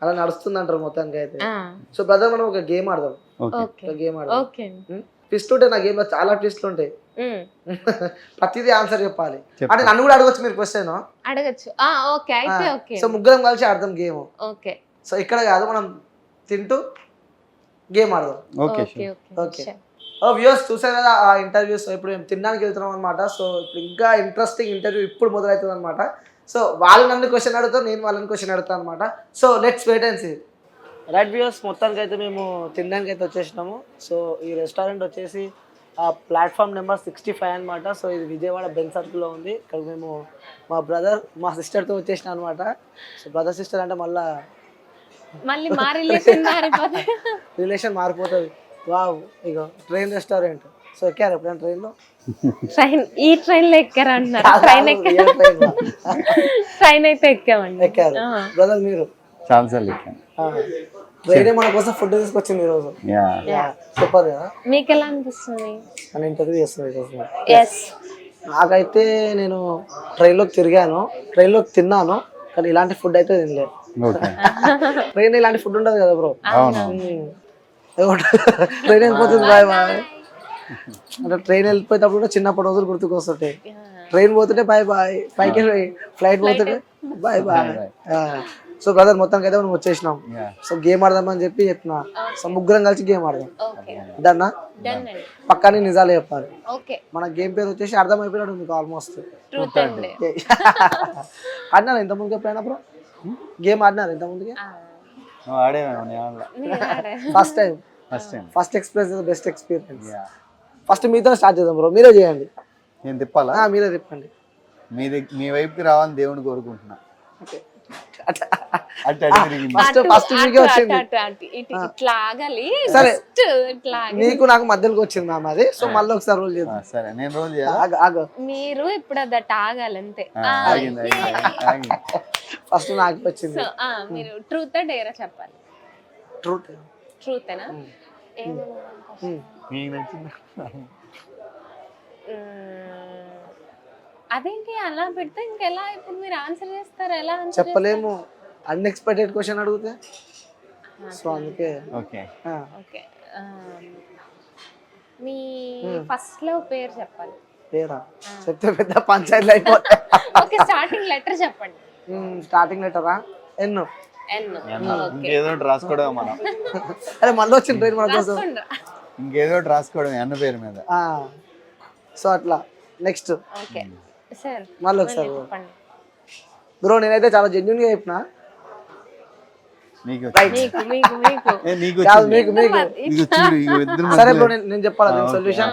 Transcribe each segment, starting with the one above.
అలా నడుస్తుంది అంటారు మొత్తానికి అయితే. సో బ్రదర్ మనం ఒక గేమ్ ఆడదాం. ఒక గేమ్ ఆడదాం. ట్విస్ట్ ఉంటాయి నా గేమ్ లో, చాలా ట్విస్ట్లు ఉంటాయి. ప్రతిదీ ఆన్సర్ చెప్పాలి. అంటే నన్ను కూడా అడగచ్చు మీరు క్వశ్చన్ అడగచ్చు. ఓకే అయితే ఓకే. సో ముగ్గురం కలిసి ఆడదాం గేమ్. ఓకే. సో ఇక్కడ కాదు, మనం తింటూ గేమ్ ఆడదాం. Okay okay. వ్యూవర్స్ చూసారు కదా ఆ ఇంటర్వ్యూస్. ఇప్పుడు మేము తినడానికి వెళ్తున్నాం అనమాట. సో ఇప్పుడు ఇంకా ఇంట్రెస్టింగ్ ఇంటర్వ్యూ ఇప్పుడు మొదలవుతుంది అనమాట. సో వాళ్ళు నన్ను క్వశ్చన్ అడుగుతారు, నేను వాళ్ళని క్వశ్చన్ అడుగుతాను అనమాట. So let's wait and see. Right viewers, మొత్తానికి అయితే మేము తినడానికి అయితే వచ్చేసినాము. సో ఈ రెస్టారెంట్ వచ్చేసి ప్లాట్ఫామ్ నెంబర్ 65 అనమాట. సో ఇది విజయవాడ బెన్ సర్కిల్లో ఉంది. ఇక్కడ మేము మా బ్రదర్ మా సిస్టర్తో వచ్చేసినాం అనమాట. సో బ్రదర్ సిస్టర్ అంటే మళ్ళీ మా రిలేషన్ మారిపోతుంది. వావ్, ఇగో ట్రైన్ రెస్టారెంట్. సో ఎక్కారు ఎప్పుడైనా ట్రైన్లో? ఈ ట్రైన్ లో ఎక్కారు అంటున్నారు. ట్రైన్ అయితే ఎక్కామండి. ఎక్కారు. బ్రదర్ మీరు? చాలాసార్లు ఎక్కాను. ట్రైన్ మన కోసం ఫుడ్ తీసుకొచ్చింది ఈరోజు. సూపర్ కదా. మీకు ఎలా అనిపిస్తుంది? అని ఇంటర్వ్యూ చేస్తున్నాను ఈరోజు. నాకైతే నేను ట్రైన్లోకి తిరిగాను, ట్రైన్లోకి తిన్నాను, కానీ ఇలాంటి ఫుడ్ అయితే తినలేదు. ట్రైన్ ఇలాంటి ఫుడ్ ఉండదు కదా బ్రో. ట్రైన్ వెళ్ళిపోతుంది బాయ్ బాయ్ అంటే ట్రైన్ వెళ్ళిపోయేటప్పుడు కూడా చిన్నప్పటి రోజులు గుర్తుకొస్తుంటాయి. ట్రైన్ పోతుంటే బాయ్ బాయ్, పైకి ఫ్లైట్ పోతుంటే బాయ్ బాయ్. సో బ్రదర్ మొత్తానికి అయితే మనం వచ్చేసినాం. సో గేమ్ ఆడదామని చెప్పిన. సో ముగ్గురం కలిసి గేమ్ ఆడదాం. డన్నా? పక్కాని నిజాలు చెప్పాలి. మన గేమ్ పేరు వచ్చేసి అర్థం అయిపోయినట్టు మీకు ఆల్మోస్ట్. ఆడినారు ఇంత ముందుకు ఎప్పుడైనా బ్రో? గేమ్ ఆడినారు ఇంత ముందుకి? First time. First experience best experience. First మీతో స్టార్ట్ చేద్దాం బ్రో. మీరే చేయండి. నేను తిప్పాలా? మీరే తిప్పండి. మీ వైపుకి రావాలని దేవుని కోరుకుంటున్నా. ఫస్ట్ మీకే వచ్చింది. సరే నీకు నాకు మధ్యలోకి వచ్చింది మ్యామ్ అది. సో మళ్ళీ ఒకసారి రోల్ చేద్దాం. సరే నేను రోల్ చేయాలి. మీరు ఇప్పుడు అదట ఆగాలి అంతే. ఫస్ట్ నాకు వచ్చింది. మీరు ట్రూత్ డేరా చెప్పాలి. ట్రూతేనా? అదేంటి అలా పెడితే ఇంకెలా ఇప్పుడు మీరు ఆన్సర్ చేస్తారు? ఎలా చెప్పలేము, అన్ఎక్స్పెక్టెడ్ క్వశ్చన్ అడిగితే. సో అందుకే ఓకే ఓకే. మీ ఫస్ట్ లవ్ పేరు చెప్పాలి. పేరా చెప్తే పెద్ద పంచాయతీలు అయిపోతాయి. ఓకే, స్టార్టింగ్ లెటర్ చెప్పండి. స్టార్టింగ్ లెటరా? ఎన్. ఇంకేదో రాసుకోవడం మనం. అరే మళ్ళీ వచ్చింది ట్రైన్ మన కోసం. ఇంకేదో రాసుకోవడం అన్న పేరు మీద. సో అట్లా నెక్స్ట్ సార్ మళ్ళీ ఒకసారి బ్రో. నేనైతే చాలా జెన్యున్ గా చెప్పిన. సరే బ్రో, నేను చెప్పాలా దీని సొల్యూషన్?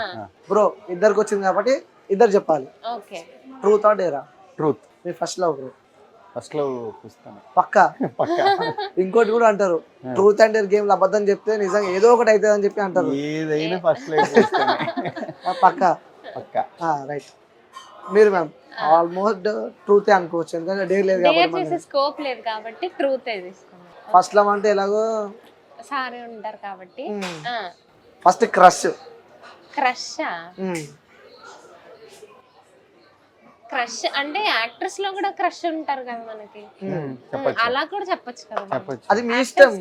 బ్రో ఇద్దరికి వచ్చింది కాబట్టి ఇద్దరు చెప్పాలి. ట్రూత్ ఆర్ డేరా? ట్రూత్. మీ first love bro? First love పుస్తకం. పక్కా. ఇంకోటి కూడా అంటారు, ట్రూత్ అండ్ డేర్ గేమ్ లో అబద్ధం చెప్తే నిజంగా ఏదో ఒకటి అవుతుంది అని చెప్పి అంటారు. ఏదైనా ఫస్ట్ లవ్ పక్కా. పక్కా. రైట్. మీరు మ్యామ్ ఆల్మోస్ట్ ట్రూతే అనుకోవచ్చు, ఎందుకంటే డేర్ లేదు కాబట్టి, స్కోప్ లేదు కాబట్టి ట్రూతే తీసుకున్నాం. ఫస్ట్ లవ్ అంటే ఎలాగో సారీ ఉంటారు కాబట్టి. First crush. క్రష్ అంటే యాక్ట్రెస్ లో కూడా క్రష్ ఉంటారు కదా మనకి, అలా కూడా చెప్పొచ్చు కదా. అది మీ ఇష్టం.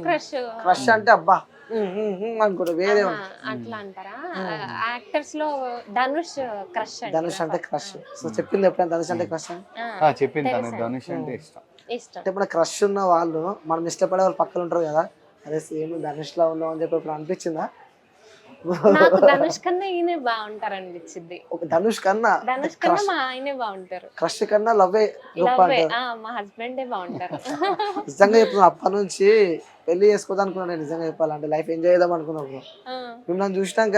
క్రష్ అంటే అబ్బా అనుకుంటా వేరే అట్లా అంటారా? యాక్టర్స్ లో ధనుష్ క్రష్. ధనుష్ అంటే క్రష్. సో చెప్పింది ఎప్పుడైనా ధనుష్ అంటే క్రష్ అని? చెప్పింది. ధనుష్ అంటే ఇష్టం. అంటే ఇప్పుడు క్రష్ ఉన్న వాళ్ళు మనం ఇష్టపడే వాళ్ళు పక్కన ఉంటారు కదా, అదే సేమ్ ధనుష్ లా ఉన్నాం అని చెప్పి ఇప్పుడు అనిపించిందా? ధనుష్ కన్నా ఈయనే బాగుంటారు అనిపించింది. ధనుష్ కన్నా మా ఆయనే బాగుంటారు. క్రష్ కన్నా లవ్వే గొప్ప అంటారు. మా హస్బెండే బాగుంటారు. నిజంగా చెప్తున్నా, అప్పటి నుంచి పెళ్లి చేసుకోదాం అనుకున్నా నేను. నిజంగా చెప్పాలంటే లైఫ్ ఎంజాయ్ చేద్దాం అనుకున్నాను. మిమ్మల్ని చూసినాక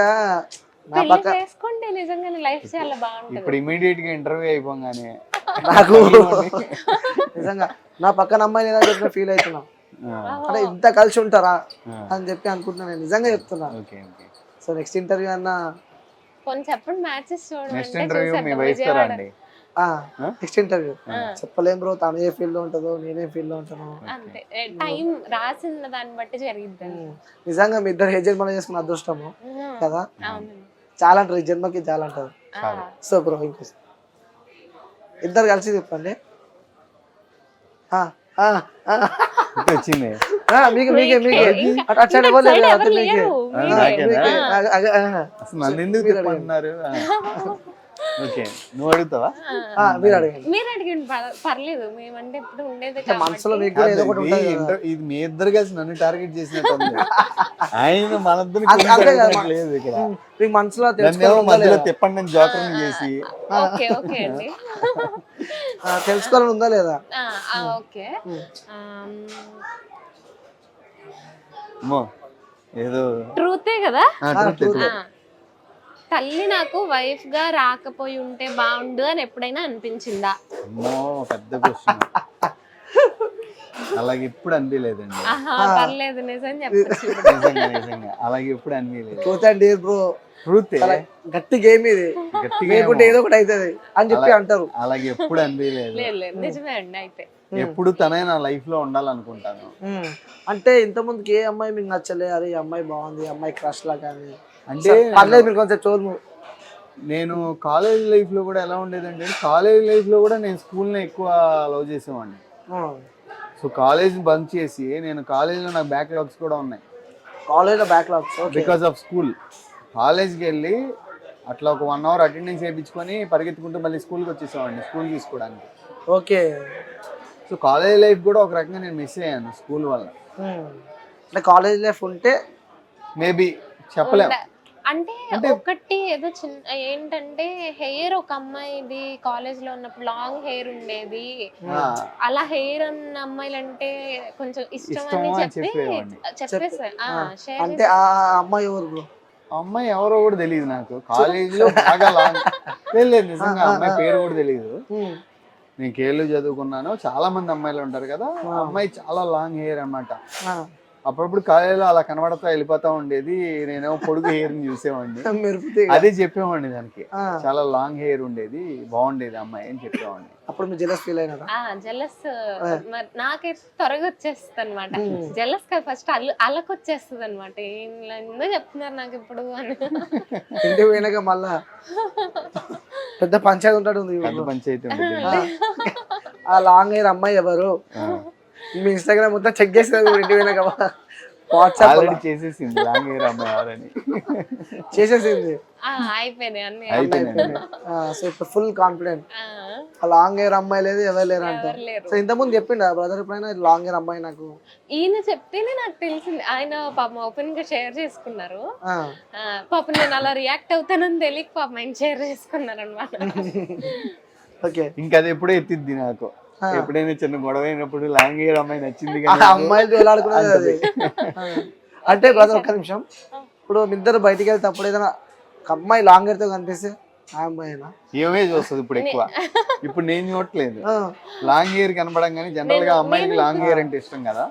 ఇప్పుడు ఇమీడియట్ గా ఇంటర్వ్యూ అయిపోగానే నాకు నిజంగా నా పక్కన అమ్మాయి ఏదో చెప్పిన ఫీల్ అవుతున్నా. అంటే ఇంత కలిసి ఉంటారా అని చెప్పి అనుకుంటున్నా నేను. నిజంగా చెప్తున్నా. సో నెక్స్ట్ ఇంటర్వ్యూ అన్నా చెప్పండి. మ్యాచెస్ నెక్స్ట్ ఇంటర్వ్యూ మీ వైఫ్ తో రండి. నెక్స్ట్ ఇంటర్వ్యూ చెప్పలేం బ్రో, తను ఏ ఫీల్డ్ లో ఉంటుందో నేనే ఫీల్డ్ లో ఉంటాను. అంతే, టైం రాసిన దాన్ని బట్టి జరిగిద్ది. నిజంగా మీ ఇద్దరు ఏ జన్మలో చేసుకున్న అదృష్టము కదా. చాలా అంటారు ఈ జన్మకి, చాలా అంటారు. సో బ్రో ఇంకో ఇద్దరు కలిసి చెప్పండి. వచ్చింది మీకు మీకే మీకే ఇంకా- అటు సైడ్ ఇంకా ఇవ్వలేదు side కదా, ఎవరు అటు మీకే. లేరు. నాకేనా? మీరే. అసలు నన్ను ఎందుకు తిప్పంటున్నారు ఓకే నువ్వు అడుగుతావా మీరు అడగండి. మీరు అడిగండి పర్లేదు, మేమంటే ఇప్పుడు ఉండేది మనసులో కాబట్టి. మీకు కూడా ఏదో ఒకటి ఇది ఉంటుంది కదా. ఇది మీ ఇద్దరు కలిసి నన్ను టార్గెట్ చేసినట్టు ఉంది ఆయన మన అంతే కదా. లేదు ఇక్కడ మీకు మనసులో నన్నేమో తెలుసుకోవాలని మధ్యలో ఉందా లేదా? తిప్పండి నేను జోకర్ని చేసి ఓకే ఓకే అండి. తెలుసుకోవాలని ఉందా లేదా? ఓకే. అమ్మో ఏదో ట్రూతే కదా. truth. తల్లి నాకు వైఫ్ గా రాకపోయి ఉంటే బాగుండు అని ఎప్పుడైనా అనిపించిందా? అమ్మో పెద్ద క్వశ్చన్ అలాగే ఎప్పుడు అనిపించలేదండి పర్లేదు, నిజం చెప్పచ్చు. నిజంగా అలాగే ఎప్పుడు అనిపించలేదు చూతండి బ్రో, ట్రూత్ గట్టి గేమ్ ఇది, గట్టిగా లేకుంటే ఏదో ఒకటి అవుతుంది అని చెప్పి అంటారు. అలాగే ఎప్పుడు అనిపించలేదు లేదు లేదు, నిజమే అండి. అయితే ఎప్పుడు తనే నా లైఫ్ లో ఉండాలనుకుంటాను అంటే ఇంత ముందుకి ఏ అమ్మాయి మీకు నచ్చలే, అరే ఈ అమ్మాయి బాగుంది, ఈ అమ్మాయి క్రష్ లా కానీ అంటే పర్లేదు మీరు కొంచెం చోరు. నేను కాలేజ్ లైఫ్ లో కూడా ఎలా ఉండేదంటే కాలేజ్ లైఫ్ లో కూడా నేను స్కూల్ని ఎక్కువ లవ్ చేసేవాడిని. సో కాలేజ్ బంక్ చేసి నేను కాలేజ్లో నాకు బ్యాక్లాగ్స్ కూడా ఉన్నాయి కాలేజ్లో బ్యాక్లాగ్స్ బికాస్ ఆఫ్ స్కూల్. కాలేజ్కి వెళ్ళి అట్లా ఒక 1 hour అటెండెన్స్ వేయించుకొని పరిగెత్తుకుంటూ మళ్ళీ స్కూల్కి వచ్చేసేవాడిని స్కూల్ తీసుకోవడానికి. ఓకే. సో కాలేజ్ లైఫ్ కూడా ఒక రకంగా నేను మిస్ అయ్యాను స్కూల్ వల్ల. అంటే కాలేజ్ లైఫ్ ఉంటే మేబీ చెప్పలేము. అంటే ఒకటి ఏదో చిన్న ఏంటంటే హెయిర్ ఒక అమ్మాయిది కాలేజ్ లో ఉన్నప్పుడు లాంగ్ హెయిర్ ఉండేది, అలా హెయిర్ అన్న అమ్మాయిలు అంటే కొంచెం ఇష్టం అని చెప్పేసి అంటే ఆ అమ్మాయి ఎవరు బ్రో? అమ్మాయి ఎవరో కూడా తెలియదు నాకు కాలేజ్ లో బాగా లాంగ్ లేదు నిజంగా అమ్మాయి పేరు కూడా తెలియదు. నేను కేళ్ళు చదువుకున్నాను, చాలా మంది అమ్మాయిలు ఉంటారు కదా, అమ్మాయి చాలా లాంగ్ హెయిర్ అన్నమాట. అప్పుడప్పుడు కాలేజీలో అలా కనబడతా వెళ్ళిపోతా ఉండేది, నేనేమో పొడుగు హెయిర్ ని చూసేవాడిని, అదే చెప్పేవాడిని దానికి చాలా లాంగ్ హెయిర్ ఉండేది బాగుండేది అమ్మాయి అని చెప్పేవాడిని. అప్పుడు మీరు జెలస్ ఫీల్ అయినారా? జెలస్ నాకైతే త్వరగా వచ్చేస్తుంది అనమాట. జెలస్ కాదు, ఫస్ట్ అల్లకొచ్చేస్తుంది అనమాట. ఏందో చెప్తున్నారు నాకు ఇప్పుడు అని. ఇంటికి పోయినాక మళ్ళా పెద్ద పంచాయతీ ఉంటాడు, పెద్ద పంచాయతీ ఉంటుంది. ఆ లాంగ్ హెయిర్ అమ్మాయి ఎవరు? మీ ఇన్స్టాగ్రామ్ మొత్తం చెక్ చేసేది ఇంటికి పోయినాక, వాట్సాప్ ఆల్రెడీ చేసేసింది లాంగ్ హెయిర్ అమ్మాయి ఎవరని చేసేసింది, అయిపోయినాయి అన్ని. సో ఇప్పుడు ఫుల్ కాన్ఫిడెంట్. ఆ లాంగ్ హెయిర్ అమ్మాయి లేదు ఎవరు లేరు అంటారు. సో ఇంతకుముందు చెప్పిండు బ్రదర్ ఎప్పుడైనా లాంగ్ హెయిర్ అమ్మాయి నాకు? ఈయన చెప్తేనే నాకు తెలిసింది. ఆయన పాపం ఓపెన్ గా షేర్ చేసుకున్నారు. పాపం నేను అలా రియాక్ట్ అవుతానని తెలియక పాపం ఆయన షేర్ చేసుకున్నారు అనమాట. ఓకే. ఇంకా అది ఎప్పుడో ఎత్తిద్ది నాకు, ఎప్పుడైనా చిన్న గొడవ అయినప్పుడు లాంగ్ హెయిర్ అమ్మాయి నచ్చింది అమ్మాయిలు చూడాలనుకున్నది అది. అంటే బ్రదర్ ఒక్క నిమిషం, ఇప్పుడు మీ ఇద్దరు బయటికి వెళ్తే అప్పుడు ఏదైనా ఒక అమ్మాయి లాంగ్ హెయిర్ తో కనిపిస్తే ఆ అమ్మాయినా ఏమే చూస్తుంది ఇప్పుడు ఎక్కువ? ఇప్పుడు నేను చూడట్లేదు లాంగ్ హెయిర్ కనపడంగానే, జనరల్ గా అమ్మాయికి లాంగ్ హెయిర్ అంటే ఇష్టం కదా.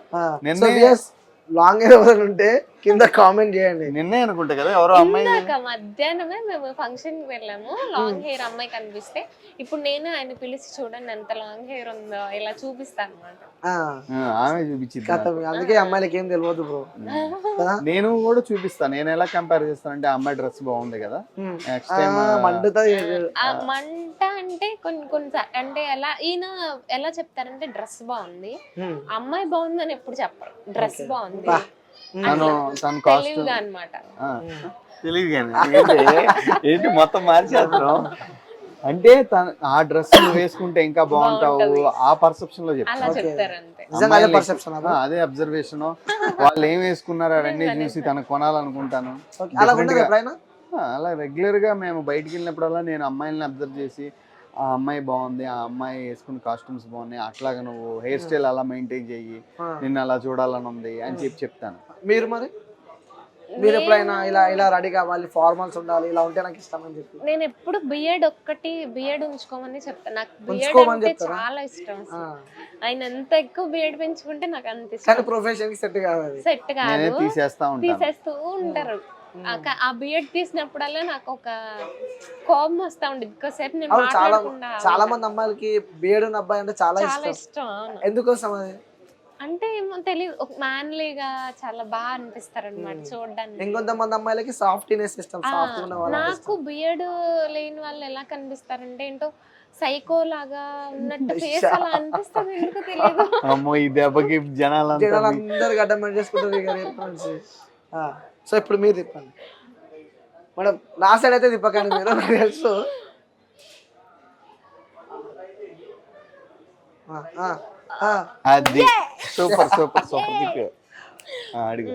లాంగ్ హెయిర్ ఎవరైనా ఉంటే కింద కామెంట్ చేయండి. నిన్నే అనుకుంటా కదా ఎవరో అమ్మాయి. మధ్యాహ్నమే మేము ఫంక్షన్ కి వెళ్ళాము, లాంగ్ హెయిర్ అమ్మాయి కనిపిస్తే ఇప్పుడు నేను ఆయన పిలిచి చూడండి ఎంత లాంగ్ హెయిర్ ఉందో ఇలా చూపిస్తాను అనమాట. ఆమె చూపించింది, అందుకే అమ్మాయిలకి ఏం తెలియదు బ్రో. నేను కూడా చూపిస్తాను. నేను ఎలా కంపేర్ చేస్తానంటే అమ్మాయి డ్రెస్ బాగుంది కదా, మంట అంటే కొన్ని అంటే ఎలా ఎలా చెప్తారంటే డ్రెస్ బాగుంది, అమ్మాయి బాగుంది అని ఎప్పుడు చెప్పరు, డ్రెస్ బాగుంది తెలివిగా అన్నమాట. ఏంటి మొత్తం మార్చేస్తాం అంటే ఆ డ్రెస్ వేసుకుంటే ఇంకా బాగుంటావు ఆ పర్సెప్షన్ లో చెప్తాను. అదే అబ్జర్వేషన్, వాళ్ళు ఏం వేసుకున్నారు అవన్నీ చూసి తనకు కొనాలనుకుంటాను. అలా రెగ్యులర్ గా మేము బయటికి వెళ్ళినప్పుడల్లా నేను అమ్మాయిలని అబ్జర్వ్ చేసి ఆ అమ్మాయి బాగుంది, ఆ అమ్మాయి వేసుకున్న కాస్ట్యూమ్స్ బాగున్నాయి, అట్లాగా నువ్వు హెయిర్ స్టైల్ అలా మెయింటైన్ చెయ్యి, నిన్ను అలా చూడాలని ఉంది అని చెప్తాను. మీరు మరి మీరు ఎప్పుడైనా ఇలా రెడీ కావాలి, ఫార్మల్స్ ఉండాలి, ఇలా ఉంటే నాకు ఇష్టం అని చెప్పి? నేను ఎప్పుడు బియర్డ్ ఉంచుకోమని చెప్తాను. నాకు బియర్డ్ అంటే చాలా ఇష్టం. ఆయన ఎంత ఎక్కువ బియర్డ్ పెంచుకుంటే నాకు అంత ఇష్టం. ప్రొఫెషన్ కి సెట్ కాదు, తీసేస్తూ ఉంటారు. ఆ బియర్డ్ తీసినప్పుడల్లా నాకు ఒక కోపం వస్తా ఉండేది. ఎక్కువసేపు నేను మాట్లాడకుండా. చాలా మంది అమ్మాయిలకి బియర్డ్ ఉన్న అబ్బాయి అంటే చాలా ఇష్టం. ఎందుకోసం అది? అంటే ఏమో తెలియదు, ఒక మ్యాన్లీగా చాలా బాగా అనిపిస్తారు అనమాట చూడడానికి. ఇంకొంతమంది అమ్మాయిలకి సాఫ్ట్నెస్ ఇష్టం. నాకు బియర్డ్ లేని వాళ్ళు ఎలా కనిపిస్తారంటే ఏంటో సైకో లాగా ఉన్నట్టు ఫేస్ అలా అనిపిస్తుంది, ఎందుకు తెలియదు. అమ్మో ఈ దెబ్బకి జనాలంతా జనాలు అందరు గడ్డం పని చేసుకుంటారు ఇక రేపు నుంచి. సో ఇప్పుడు మీరు తిప్పండి మేడం, నా సైడ్ అయితే తిప్పకండి మీరు, నాకు తెలుసు. అది సూపర్ సూపర్ సూపర్ తిప్పావు. అడుగు.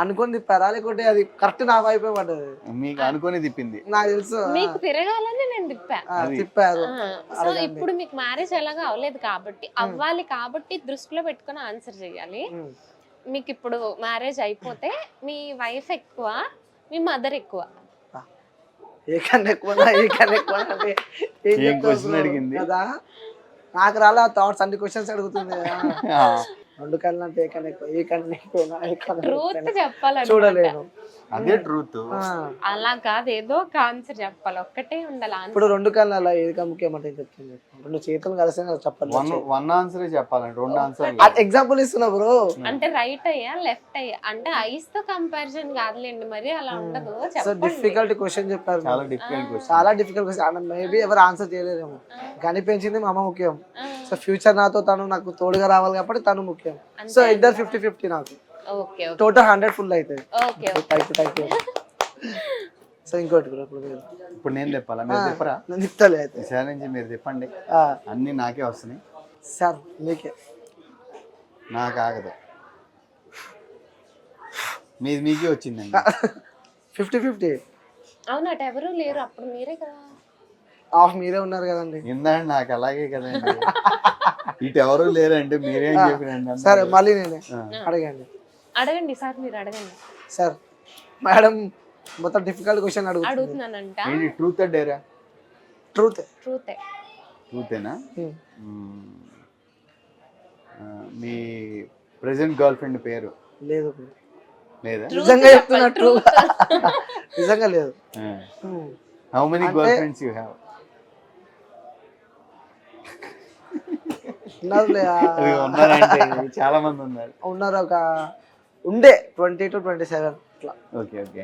అనుకొని తిప్పారా లేకుంటే అది కరెక్ట్ నా వైపే పడ్డది? మీకు అనుకొని తిప్పింది. నాకు తెలుసు. మీకు తిరగాలని నేను తిప్పా. తిప్పారు. సో ఇప్పుడు మీకు మ్యారేజ్ ఎలాగా అవ్వలేదు కాబట్టి, అవ్వాలి కాబట్టి దృష్టిలో పెట్టుకొని ఆన్సర్ చేయాలి. మీకు ఇప్పుడు మ్యారేజ్ అయిపోతే మీ వైఫ్ ఎక్కువ, మీ మదర్ ఎక్కువ? ఏ కన్నా ఎక్కువ ఏ కన్నా ఎక్కువ అంటే ఏం క్వశ్చన్ అడిగింది కదా, నాకు రాలే థాట్స్, అన్ని క్వశ్చన్స్ అడుగుతుంది. రెండు కళ్ళు అంటే ఏ కన్నా ఎక్కువ, ఏ కన్నా ఎక్కువ, ఏ కన్నా ట్రూత్ చెప్పాలి, చూడలేను. అదే ట్రూత్. అలా కాదు, ఏదో ఒక ఆన్సర్ చెప్పాలి, ఒక్కటే ఉండాలి. ఇప్పుడు రెండు కళ్ళు అలా ఏది ముఖ్యమంటే చెప్తుంది, రెండు చేతులు కలిసి చెప్పాలి. వన్ ఆన్సరే చెప్పాలండి, రెండు ఆన్సర్. ఎగ్జాంపుల్ ఇస్తున్నా బ్రో. అంటే రైట్ అయ్యా లెఫ్ట్ అయ్యా అంటే ఐస్ తో కంపారిజన్ కాదులేండి, మరి అలా ఉండదు. డిఫికల్ట్ క్వశ్చన్ చెప్పారు, చాలా డిఫికల్ట్ క్వశ్చన్, చాలా డిఫికల్ట్ క్వశ్చన్. మేబీ ఎవరు ఆన్సర్ చేయలేదేమో, కనిపించింది మా అమ్మ ముఖ్యం. సో ఫ్యూచర్ నాతో తను నాకు తోడుగా రావాలి కాబట్టి తను ముఖ్యం. సో ఇద్దరు 50-50 నాకు. టోటల్ 100 ఫుల్ అవుతుంది. సో ఇంకోటి ఇప్పుడు నేను చెప్పాలా, మీరు చెప్పరా? నేను చెప్తాలే అయితే. సార్ నుంచి మీరు చెప్పండి, అన్ని నాకే వస్తున్నాయి సార్. మీకే నాకు ఆగదు, మీకే వచ్చిందండి. 50-50. అవునా, ఎవరు లేరు అప్పుడు, మీరే కదా హాఫ్ మీరే ఉన్నారు కదండి. ఇందండి నాకు అలాగే కదండి, ఇటు ఎవరు లేరంటే మీరేం చెప్పినండి. సరే మళ్ళీ నేనే అడగండి. అడగండి సార్, మీరు అడగండి సార్. మేడం మొత్తం డిఫికల్ట్ క్వశ్చన్ అడుగుతున్నానంట. ట్రూత్ డేరా? ట్రూత్. ట్రూతేనా? మీ ప్రెసెంట్ గర్ల్ ఫ్రెండ్ పేరు? లేదు. లేదా? నిజంగా చెప్తున్నా, ట్రూ. నిజంగా లేదు. How many girl friends you have? చాలా మంది ఉన్నారు. ఉన్నారు, ఒక ఉండే 20 to 27 అట్లా. Okay okay.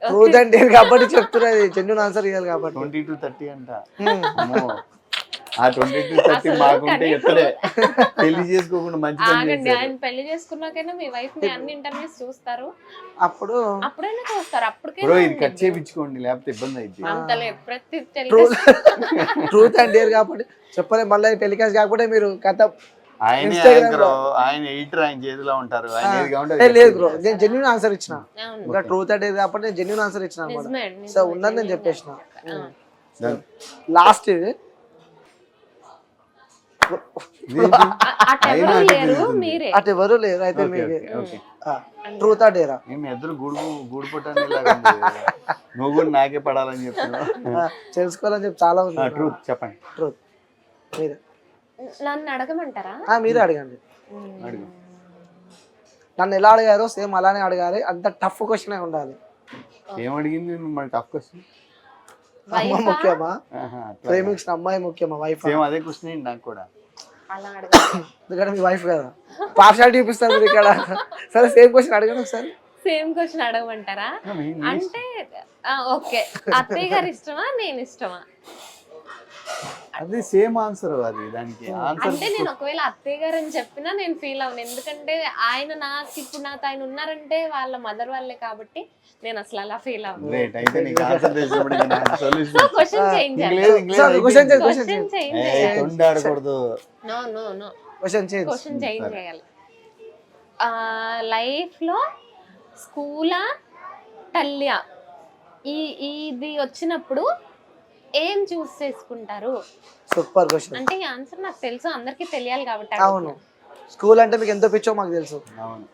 ట్రూత్ అంటే కాబట్టి చెప్తున్నది, జెన్యూన్ ఆన్సర్ ఇవ్వాలి కాబట్టి. 20 to 30 అంట. ఆ 20 to 30 మాకుంటే ఎక్కడే పెళ్లి చేసుకోకుండా మంచి పని ఆగండి, ఆయన పెళ్లి చేసుకున్నాకైనా మీ వైఫ్ ని అన్ని ఇంటర్వ్యూస్ చూస్తారు, అప్పుడైనా చూస్తారు. అప్పటికే బ్రో ఇది కట్ చేయించుకోండి, లేకపోతే ఇబ్బంది అయింది. అంతలేదు, ప్రతి ట్రూత్ అండ్ డేర్ కాబట్టి చెప్పలేదు. మళ్ళీ టెలికాస్ట్ కాకపోతే మీరు కథ ఆయన ఎడిటర్, ఆయన చేతిలో ఉంటారు. లేదు బ్రో, నేను జెన్యూన్ ఆన్సర్ ఇచ్చిన. ఇంకా ట్రూత్ అండ్ డేర్ కాబట్టి నేను జెన్యూన్ ఆన్సర్ ఇచ్చిన అనమాట. సో ఉన్నది నేను చెప్పేసిన. లాస్ట్ ఇది అటు ఎవరు లేరు అయితే మీకే. ట్రూత్ ఆ డేరా? ఇద్దరు గూడు పుట్టని నువ్వు కూడా నాకే పడాలని చెప్తున్నా, తెలుసుకోవాలని చెప్పి చాలా ఉంది. ట్రూత్ చెప్పండి. ట్రూత్ మీరే. నన్ను అడగమంటారా? మీరే అడగండి. నన్ను ఎలా అడిగారో సేమ్ అలానే అడగాలి, అంత టఫ్ క్వశ్చన్ ఉండాలి. ఏం అడిగింది మన టఫ్ క్వశ్చన్? అమ్మ ముఖ్యమా, ప్రేమించిన అమ్మాయి ముఖ్యమా, వైఫ్? సేమ్ అదే క్వశ్చన్ నాకు కూడా. ఎందుకంటే మీ వైఫ్ కదా, పార్షాలిటీ చూపిస్తారు మీరు ఇక్కడ. సరే సేమ్ క్వశ్చన్ అడగండి ఒకసారి. సేమ్ క్వశ్చన్ అడగమంటారా? అంటే ఓకే, అత్తయ్య గారు ఇష్టమా నేను ఇష్టమా? అది సేమ్ ఆన్సర్. అది దానికి ఆన్సర్ అంటే నేను ఒకవేళ అత్తయ్య గారు అని చెప్పినా నేను ఫీల్ అవ్వను, ఎందుకంటే ఆయన నాకు ఇప్పుడు నాతో ఆయన ఉన్నారంటే వాళ్ళ మదర్ వాళ్ళే కాబట్టి నేను అసలు అలా ఫీల్ అవ్వను. అయితే నీకు ఆన్సర్ తెలిసినప్పుడు క్వశ్చన్ చేంజ్ క్వశ్చన్ చేంజ్ చేయాలి. లైఫ్ లో స్కూలా టల్లియా ఇది వచ్చినప్పుడు ఏం చూస్ చేసుకుంటారు? Super question. అంటే ఈ ఆన్సర్ నాకు తెలుసు, అందరికీ తెలియాలి కాబట్టి. అవును, స్కూల్ అంటే మీకు ఎంతో పిచ్చో మాకు తెలుసు. అవును,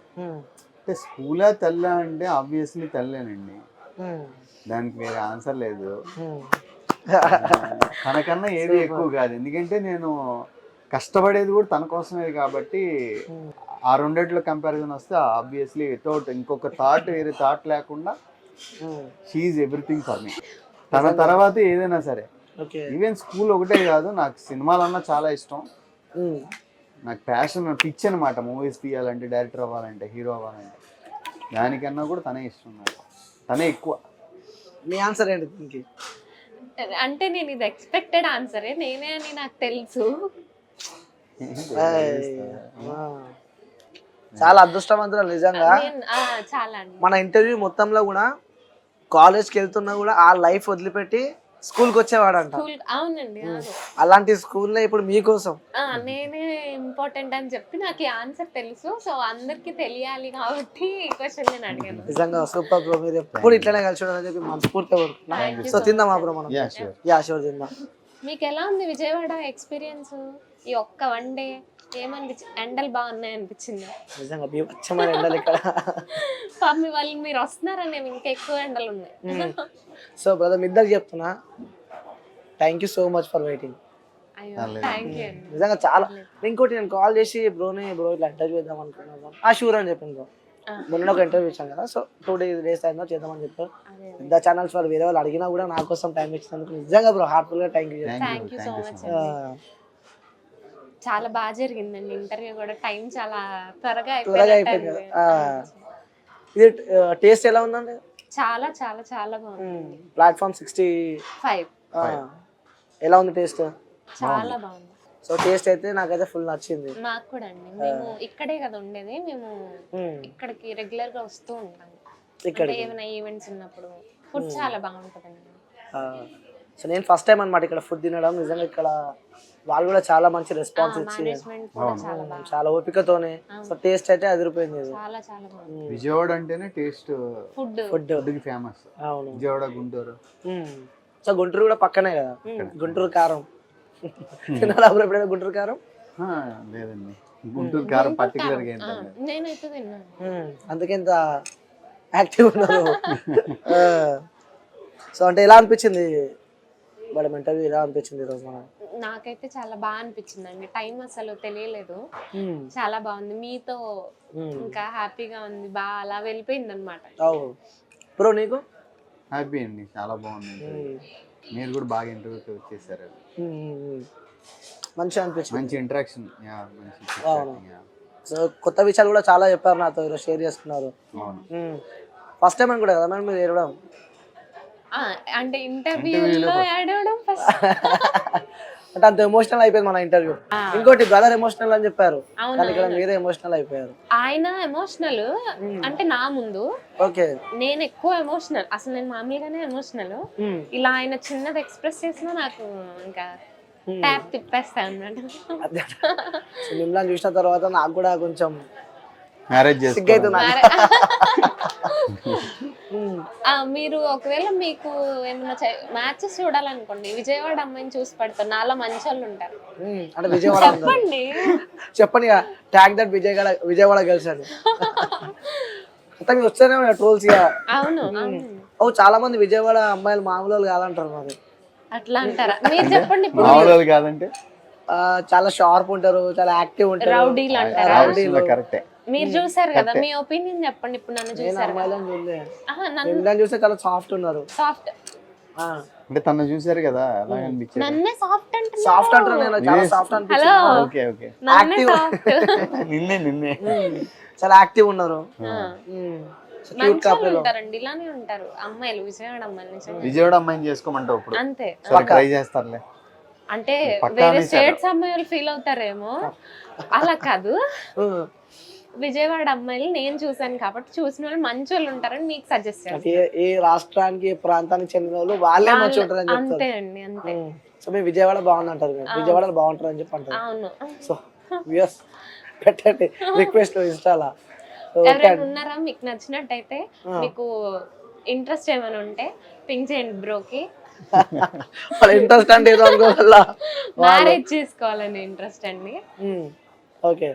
అంటే స్కూలా తల్లా అంటే ఆబ్వియస్లీ తల్లేనండి, దానికి వేరే ఆన్సర్ లేదు. తనకన్నా ఏది ఎక్కువ కాదు, ఎందుకంటే నేను కష్టపడేది కూడా తన కోసమే కాబట్టి ఆ రెండిట్లో కంపారిజన్ వస్తే ఆబ్వియస్లీ వితౌట్ ఇంకొక థాట్, వేరే థాట్ లేకుండా షీఈ్ ఎవ్రీథింగ్ ఫర్ మీ. తన తర్వాత ఏదైనా సరే, ఈవెన్ స్కూల్ ఒకటే కాదు, నాకు సినిమాలన్నా చాలా ఇష్టం, నాకు ప్యాషన్, పిచ్ అనమాట. మూవీస్ తీయాలంటే, డైరెక్టర్ అవ్వాలంటే, హీరో అవ్వాలంటే, దానికన్నా కూడా తనే ఇష్టం నాకు, తనే ఎక్కువ. మీ ఆన్సర్ ఏంటి దీనికి? అంటే నేను ఇది ఎక్స్పెక్టెడ్ ఆన్సరే, నేనే అని నాకు తెలుసు. చాలా అదృష్టవంతులు నిజంగా. చాలా అండి. మన ఇంటర్వ్యూ మొత్తంలో కూడా కాలేజ్కి వెళ్తున్నా కూడా ఆ లైఫ్ వదిలిపెట్టి స్కూల్కి వచ్చేవాడంట. అవునండి, అవును. అలాంటి స్కూల్లో ఇప్పుడు మీకోసం నేనే ఇంపార్టెంట్ అని చెప్పి నాకు ఈ ఆన్సర్ తెలుసు. సో అందరికి తెలియాలి కాబట్టి ఈ క్వశ్చన్ నేను అడిగాను. నిజంగా సూపర్ బ్రో, మీరు ఎప్పుడు ఇట్లనే కలిసి ఉండాలని చెప్పి మనస్ఫూర్తిగా కోరుకుంటున్నా. సో తిందామా బ్రో మనం? యా షూర్ తిందాం. మీకు ఎలా ఉంది విజయవాడ ఎక్స్పీరియన్స్ ఈ ఒక్క 1 డే? ఏమనిపించింది? ఎండలు బాగున్నాయి అనిపించింది? నిజంగా బీభత్సమైన ఎండలు ఇక్కడ. పాపం వాళ్ళు మీరు వస్తున్నారని ఇంకా ఎక్కువ ఎండలు ఉన్నాయి. సో బ్రదర్ మీ ఇద్దరికి చెప్తున్నా, thank you so much for waiting. అయ్యో థ్యాంక్ యూ అండి. నిజంగా చాలా. ఇంకోటి నేను కాల్ చేసి బ్రో ఇట్లా ఇంటర్వ్యూ చేద్దాం అనుకున్నాను. షూర్ అని చెప్పింది బ్రో. మొన్న ఒక ఇంటర్వ్యూ ఇచ్చాను కదా, సో 2 days అయిందో చేద్దామని చెప్పారు. పెద్ద ఛానల్స్ వాళ్ళు వేరే వాళ్ళు అడిగినా కూడా నా కోసం టైం ఇచ్చినందుకు నిజంగా బ్రో హార్ట్ఫుల్ గా thank you. Thank you so much. చాలా బాగా జరిగిందండి ఇంటర్వ్యూ కూడా. టైం చాలా త్వరగా అయిపోయింది కదా. ఇది టేస్ట్ ఎలా ఉందండి? చాలా చాలా చాలా బాగుంది. ప్లాట్ఫామ్ 65 ఎలా ఉంది టేస్ట్? చాలా బాగుంది. సో టేస్ట్ అయితే నాకైతే ఫుల్ నచ్చింది. నాకు కూడా అండి. మేము ఇక్కడే కదా ఉండేది, మేము ఇక్కడికి రెగ్యులర్ గా వస్తూ ఉంటాం. ఇక్కడ ఏమైనా ఈవెంట్స్ ఉన్నప్పుడు ఫుడ్ చాలా బాగుంటుందండి. సో నేను ఫస్ట్ టైం అన్నమాట ఇక్కడ ఫుడ్ తినడం. నిజంగా ఇక్కడ వాళ్ళు కూడా చాలా మంచి రెస్పాన్స్ ఇచ్చి చాలా ఓపికతోనే. సో టేస్ట్ అయితే అదిరిపోయింది. చాలా చాలా బాగుంది. విజయవాడ అంటేనే టేస్ట్ ఫుడ్ కి ఫేమస్. అవును, విజయవాడ గుంటూరు. సో గుంటూరు కూడా పక్కనే కదా. గుంటూరు కారం తిన్నారా ఎప్పుడైనా? గుంటూరు కారం లేదండి, గుంటూరు కారం పర్టికులర్ గా ఏంటంటే నేనైతే తిన్నాను. అందుకే ఇంత యాక్టివ్ ఉన్నారు. సో అంటే ఎలా అనిపించింది మేడం ఇంటర్వ్యూ? ఎలా అనిపించింది ఈరోజు? మనం నాకైతే చాలా బాగా అనిపించింది అండి. టైం అసలు తెలియలేదు. చాలా బాగుంది. మీతో ఇంకా హ్యాపీగా ఉంది. బాగా అలా వెళ్ళిపోయింది అనమాట. బ్రో నీకు? హ్యాపీ అండి, చాలా బాగుంది. మీరు కూడా బాగా ఇంటర్వ్యూకి వచ్చేసారు. మంచిగా అనిపించింది. మంచి ఇంటరాక్షన్. సో కొత్త విషయాలు కూడా చాలా చెప్పారు నాతో, ఈరోజు షేర్ చేసుకున్నారు. ఫస్ట్ టైం అనుకుంటా కదా మేడం మీరు ఏడవడం? అంటే ఇంటర్వ్యూలో ఏడవడం ఫస్ట్. అంటే అంత ఎమోషనల్ అయిపోయింది మన ఇంటర్వ్యూ. ఇంకోటి బ్రదర్ ఎమోషనల్ అని చెప్పారు, కానీ ఇక్కడ మీరే ఎమోషనల్ అయిపోయారు. ఆయన ఎమోషనల్ అంటే నా ముందు. ఓకే, నేను ఎక్కువ ఎమోషనల్. అసలు నేను మామూలుగానే ఎమోషనల్. ఇలా ఆయన చిన్నది ఎక్స్ప్రెస్ చేసినా నాకు ఇంకా ట్యాప్ తిప్పేస్తా అన్నమాట. మిమ్మల్ని చూసిన తర్వాత నాకు కూడా కొంచెం మ్యారేజ్ మీరు ఒకవేళ మీకు ఏమన్నా మ్యాచెస్ చూడాలనుకోండి, విజయవాడ అమ్మాయిని చూసి పడతారు. నాలో మంచి వాళ్ళు ఉంటారు. అంటే విజయవాడ చెప్పండి చెప్పండి ట్యాగ్ దట్ విజయవాడ గర్ల్స్ అని వస్తేనే ట్రోల్స్. అవును, చాలా మంది విజయవాడ అమ్మాయిలు మామూలు కాదంటారు. మరి అట్లా అంటారా? మీరు చెప్పండి. మామూలు కాదంటే చాలా షార్ప్ ఉంటారు, చాలా యాక్టివ్ ఉంటారు. రౌడీలు అంటారా? కరెక్టే. మీరు చూసారు కదా, మీ ఒపీనియన్ చెప్పండి. ఇప్పుడు నన్ను చూసారు, చూస్తే చాలా సాఫ్ట్ ఉన్నారు. సాఫ్ట్ అంటే తను చూసారు కదా, ఎలా అనిపించింది? నన్నే సాఫ్ట్ అంటే సాఫ్ట్ అంటారు. నేను చాలా సాఫ్ట్ అనిపించింది. హలో, ఓకే ఓకే, నన్నే సాఫ్ట్. నిన్నే చాలా యాక్టివ్ ఉన్నారు. ఉంటారండి, ఇలానే ఉంటారు అమ్మాయిలు. విజయవాడ అమ్మాయిలు. విజయవాడ అమ్మాయిని చేసుకోమంటావు ఇప్పుడు? అంతే, ట్రై చేస్తారులే. అంటే వేరే స్టేట్స్ అమ్మాయిలు ఫీల్ అవుతారేమో, అలా కాదు. విజయవాడ అమ్మాయిలు నేను చూసాను కాబట్టి చూసిన వాళ్ళు మంచి వాళ్ళు ఉంటారని మీకు సజెస్ట్ చేస్తాను. ఏ రాష్ట్రానికి ఏ ప్రాంతానికి చెందిన వాళ్ళు వాళ్ళే మంచి ఉంటారని చెప్తారు. అంతే అండి, అంతే. సో మీరు విజయవాడ బాగుందంటారు, విజయవాడలో బాగుంటారని చెప్పి అంటారు. అవును. సో వ్యూయర్స్ పెట్టండి రిక్వెస్ట్ ఇన్స్టాలా. ఎవరైనా ఉన్నారా మీకు నచ్చినట్టయితే, మీకు ఇంట్రెస్ట్ ఏమైనా ఉంటే పింక్ చేయండి బ్రోకి. ఇంట్రెస్ట్ అంటే ఏదో అనుకోవాలా, మ్యారేజ్ చేసుకోవాలని ఇంట్రెస్ట్ అండి. Okay,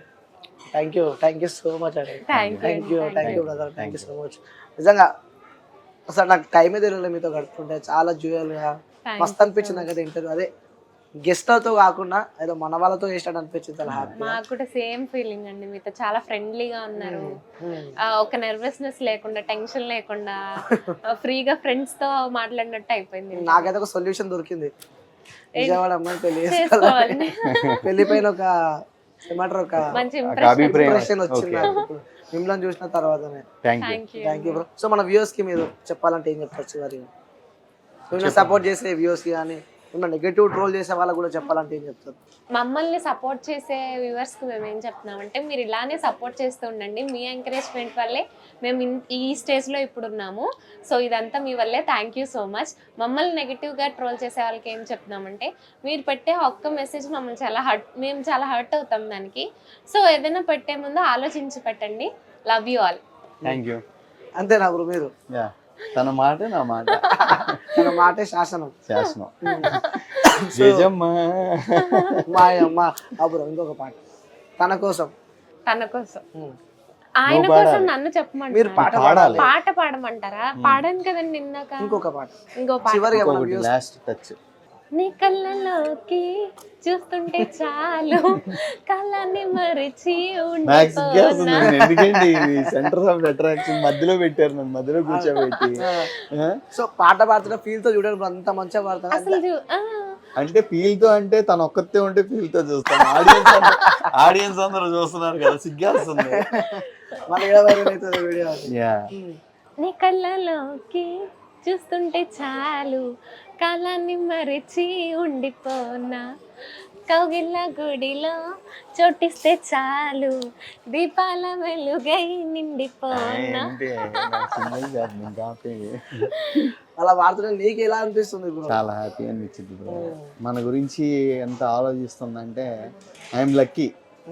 thank you so much అండి. Thank you brother, thank you so much. నిజంగా అసలు నాకు టైమే తెలియలేదు మీతో గడుపుతుంటే. చాలా జ్యూయల్గా మస్తు అనిపించింది నాకైతే ఇంటర్వ్యూ. అదే గెస్ట్లతో కాకుండా ఏదో మన వాళ్ళతో చేసినట్టు అనిపించింది. చాలా హ్యాపీ. మాకు కూడా సేమ్ ఫీలింగ్ అండి. మీతో చాలా ఫ్రెండ్లీగా ఉన్నారు. ఒక నర్వస్నెస్ లేకుండా, టెన్షన్ లేకుండా ఫ్రీగా ఫ్రెండ్స్ తో మాట్లాడినట్టు అయిపోయింది. నాకైతే ఒక సొల్యూషన్ దొరికింది. విజయవాడ అమ్మాయిని పెళ్లి చేసుకోవాలి. పెళ్లిపైన ఒక ఏమంటారు, ఒక మంచి ఇంప్రెషన్ వచ్చింది మిమ్మల్ని చూసిన తర్వాతనే. Thank you bro. సో మన వ్యూవర్స్ కి మీరు చెప్పాలంటే ఏం చెప్తారు? మిమ్మల్ని సపోర్ట్ చేసే వ్యూస్కి కానీ మిమ్మల్ని నెగటివ్ ట్రోల్ చేసే వాళ్ళకి కూడా చెప్పాలంటే ఏం చెప్తారు? మమ్మల్ని సపోర్ట్ చేసే వ్యూవర్స్కి మేము ఏం చెప్తున్నామంటే మీరు ఇలానే సపోర్ట్ చేస్తూ ఉండండి. మీ ఎంకరేజ్మెంట్ వల్లే మేము ఈ స్టేజ్లో ఇప్పుడు ఉన్నాము. సో ఇదంతా మీ వల్లే. Thank you so much. మమ్మల్ని నెగిటివ్గా ట్రోల్ చేసే వాళ్ళకి ఏం చెప్తున్నామంటే మీరు పెట్టే ఒక్క మెసేజ్ మమ్మల్ని మేము చాలా హర్ట్ అవుతాం దానికి. సో ఏదైనా పెట్టే ముందు ఆలోచించి పెట్టండి. Love you all. Thank you. అంతేనా బ్రో మీరు? యా, తన మాట నా మాట తన మాటే శాసనం. శాసనం. నిజమ్మా. మా బ్రో ఇంకొక పాట తన కోసం. తన కోసం ఆయన కోసం నన్ను చెప్పమంటారు. మీరు పాట పాడాలి. పాట పాడమంటారా? పాడాను కదండి ఇందాక. ఇంకొక పాట ఇంకో పాట. చివరిగా మనం ఇంకొకటి లాస్ట్ టచ్. నీ కళ్ళలోకి చూస్తుంటే చాలు కళ్ళని మరిచి నాకు సిగ్గేస్తుంది. ఉండిపోనా. ఎందుకంటే ఇది సెంటర్ ఆఫ్ అట్రాక్షన్ మధ్యలో పెట్టారు, నన్ను మధ్యలో కూర్చోబెట్టి. సో పాట పాడుతున్న ఫీల్ తో చూడండి bro, అంత మంచిగా పాడుతున్నా. అసలు అంటే ఫీల్ తో అంటే తను ఒక్కతే ఉంటే ఫీల్ తో చూస్తాను. ఆడియన్స్ అందరూ చూస్తున్నారు కదా, సిగ్గేస్తుంది. మన ఏడ వైరల్ అవుతుంది వీడియో. యా. నీ కళ్ళలోకి చూస్తుంటే చాలు కాలాన్ని మరిచి ఉండిపోనా కౌగిళ్ళ గుడిలో చోటిస్తే చాలు దీపాల వెలుగై నిండిపోనా. ఏంటి, నాకు సిగ్నల్ చేస్తుంది, కాపీ. అలా పాడుతుంటే నీకు ఎలా అనిపిస్తుంది బ్రో? చాలా హ్యాపీ అనిపించింది బ్రో. మన గురించి ఎంత ఆలోచిస్తుందంటే ఐఎమ్ లక్కీ.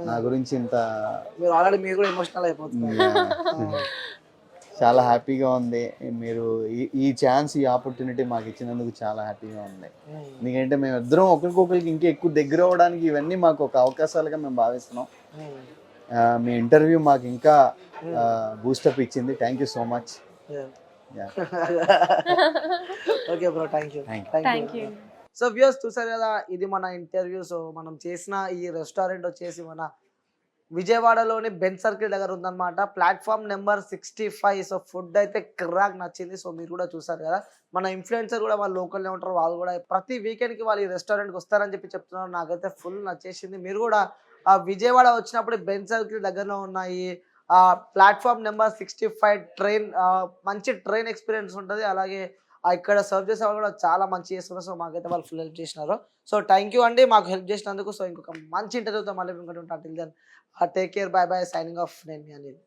నా గురించి ఇంత మీరు ఆల్రెడీ మీరు కూడా ఎమోషనల్ అయిపోతున్నారు. చాలా హ్యాపీగా ఉంది. మీరు ఈ ఛాన్స్, ఈ ఆపర్చునిటీ మాకు ఇచ్చినందుకు చాలా హ్యాపీగా ఉంది. ఎందుకంటే మేము ఇద్దరం ఒకరికొకరికి ఇంకా ఎక్కువ దగ్గర అవ్వడానికి ఇవన్నీ మాకు ఒక అవకాశాలుగా మేము భావిస్తున్నాం. మీ ఇంటర్వ్యూ మాకు ఇంకా బూస్టప్ ఇచ్చింది. Thank you so much. Okay bro, thank you. Thank you. So views చూసారు కదా, ఇది మన ఇంటర్వ్యూ. సో మనం చేసిన ఈ రెస్టారెంట్ వచ్చేసి మన విజయవాడలోని బెంచ్ సర్కిల్ దగ్గర ఉందన్నమాట. Platform number 65. సో ఫుడ్ అయితే కిర్రాక్ నచ్చింది. సో మీరు కూడా చూసారు కదా, మన ఇన్ఫ్లుయెన్సర్ కూడా వాళ్ళు లోకల్నే ఉంటారు. వాళ్ళు కూడా ప్రతి వీకెండ్కి వాళ్ళు ఈ రెస్టారెంట్కి వస్తారని చెప్పి చెప్తున్నారు. నాకైతే ఫుల్ నచ్చేసింది. మీరు కూడా ఆ విజయవాడ వచ్చినప్పుడు బెంచ్ సర్కిల్ దగ్గరలో ఉన్నాయి ఆ ప్లాట్ఫామ్ నెంబర్ 65 ట్రైన్, మంచి ట్రైన్ ఎక్స్పీరియన్స్ ఉంటుంది. అలాగే ఇక్కడ సర్వ్ చేసే వాళ్ళు కూడా చాలా మంచి చేస్తున్నారు. సో మాకైతే వాళ్ళు ఫుల్ హెల్ప్ చేసినారు. సో థ్యాంక్ యూ అండి మాకు హెల్ప్ చేసినందుకు. సో ఇంకొక మంచి ఇంటర్వ్యూతో మళ్ళీ ఇంకొకటి ఉంటాను. Till then take care, bye bye, signing off. నేను మీ అనిల్.